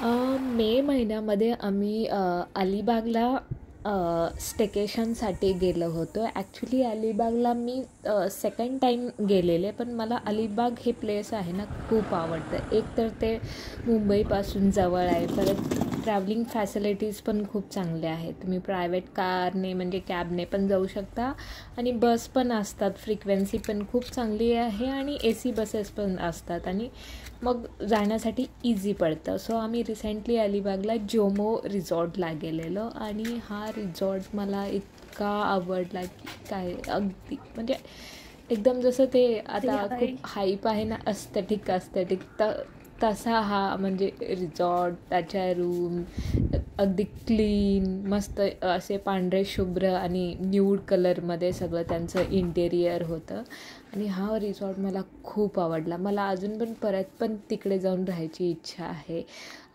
मे महिन्यामध्ये आम्ही अलिबागला स्टेकेशनसाठी गेलो होतो. ॲक्च्युली अलिबागला मी सेकंड टाईम गेलेले, पण मला अलिबाग हे प्लेस आहे ना खूप आवडतं. एक तर ते मुंबईपासून जवळ आहे, परत ट्रॅव्हलिंग फॅसिलिटीज पण खूप चांगल्या आहेत. तुम्ही प्रायव्हेट कारने म्हणजे कॅबने पण जाऊ शकता आणि बस पण असतात. फ्रिक्वेन्सी पण खूप चांगली आहे आणि AC बसेस पण असतात आणि मग जाण्यासाठी इझी पडतं. सो आम्ही रिसेंटली अलिबागला जोमो रिसॉर्टला गेलेलो आणि हा रिसॉर्ट मला इतका आवडला की काय अगदी म्हणजे एकदम जसं ते आता खूप हाईप आहे ना अस्थेटिक तसा हा म्हणजे रिसॉर्ट, त्याच्या रूम अगदी क्लीन, मस्त असे पांढरे शुभ्र आणि न्यूड कलरमध्ये सगळं त्यांचं इंटेरियर होतं आणि हा रिसॉर्ट मला खूप आवडला. मला अजून पण परत तिकडे जाऊन राहायची इच्छा आहे.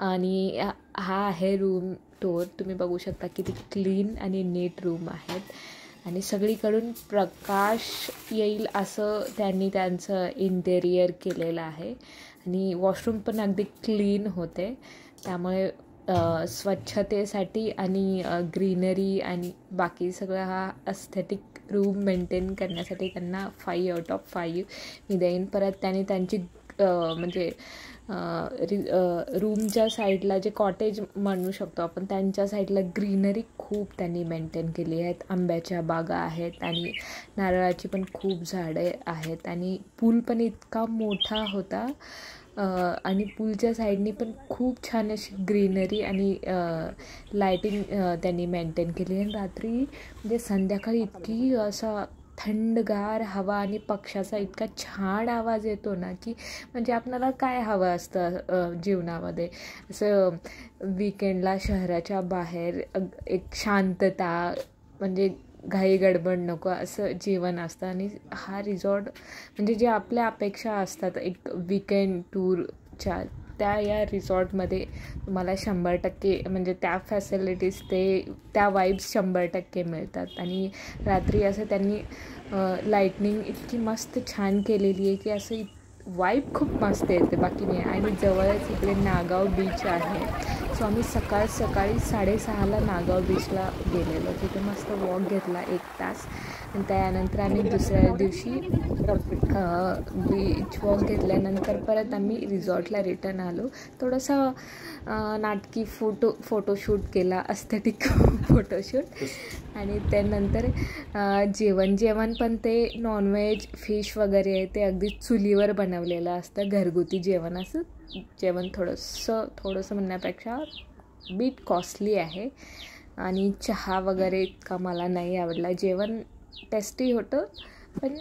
आणि हा आहे रूम टूर. तुम्ही बघू शकता किती क्लीन आणि नीट रूम आहेत आणि सगळीकडून प्रकाश येईल असं त्यांनी त्यांचं इंटेरियर केलेलं आहे आणि वॉशरूम पण अगदी क्लीन होते. त्यामुळे स्वच्छतेसाठी आणि ग्रीनरी आणि बाकी सगळं हा अस्थेटिक रूम मेंटेन करण्यासाठी त्यांना 5 आउट ऑफ 5 मी देईन. परत त्यांनी त्यांची म्हणजे रूमच्या साईडला जे कॉटेज म्हणू शकतो आपण, त्यांच्या साईडला ग्रीनरी खूप त्यांनी मेंटेन केली आहेत. आंब्याच्या बागा आहेत आणि नारळाची पण खूप झाडे आहेत आणि पूल पण इतका मोठा होता आणि पूलच्या साईडनी पण खूप छान अशी ग्रीनरी आणि लायटिंग त्यांनी मेंटेन केली. आणि रात्री म्हणजे संध्याकाळी इतकी असा थंडगार हवा आणि पक्ष्याचा इतका छान आवाज येतो ना की म्हणजे आपल्याला काय हवं असतं जीवनामध्ये. असं विकेंडला शहराच्या बाहेर एक शांतता, म्हणजे घाई गडबड नको असं जीवन असतं आणि हा रिसॉर्ट म्हणजे जे आपल्या अपेक्षा असतात एक विकेंड टूरच्या, त्या या रिसॉर्टमध्ये तुम्हाला 100% म्हणजे त्या फॅसिलिटीज त्या वाईब्स 100% मिळतात. आणि रात्री असं त्यांनी लाईटनिंग इतकी मस्त छान केलेली आहे की असं वाईब खूप मस्त येते. बाकी नाही. आणि जवळच इकडे नागाव बीच आहे. सो आम्ही सकाळी 6:30ला नागाव बीचला गेलेलो. तिथे मस्त वॉक घेतला 1 तास आणि त्यानंतर आम्ही दुसऱ्या दिवशी बीच वॉक घेतल्यानंतर परत आम्ही रिसॉर्टला रिटर्न आलो. थोडंसं नाटकी फोटोशूट केला, अस्थेटिक फोटोशूट. आणि त्यानंतर जेवण पण ते नॉनव्हेज फिश वगैरे आहे ते अगदी चुलीवर बनवलेलं असतं. घरगुती जेवण असं जेवण थोडंसं म्हणण्यापेक्षा बीट कॉस्टली आहे आणि चहा वगैरे इतका मला नाही आवडला. जेवण टेस्टी होतं पण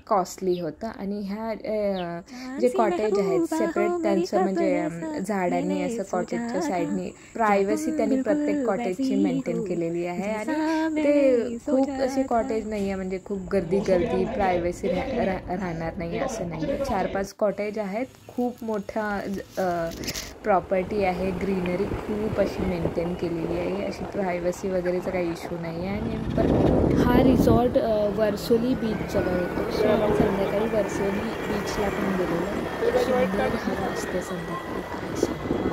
कॉस्टली होतं. आणि ह्या जे कॉटेज आहेत सेपरेट त्यांचं म्हणजे झाडांनी असं कॉटेजच्या साईडनी प्रायव्हसी त्यांनी प्रत्येक कॉटेजची मेंटेन केलेली आहे. आणि ते खूप असे कॉटेज नाही आहे म्हणजे खूप गर्दी प्रायव्हसी राहणार नाही असं नाही आहे. 4-5 कॉटेज आहेत. खूप मोठा प्रॉपर्टी आहे. ग्रीनरी खूप अशी मेंटेन केलेली आहे. अशी प्रायव्हसी वगैरेचा काही इश्यू नाही आहे. आणि पण हा रिसॉर्ट वर्सोली बीच जवळ होतो. सो आपण संध्याकाळी वर्सोली बीचला पण गेलेलो. सुंदर हवा असते संध्याकाळी. काय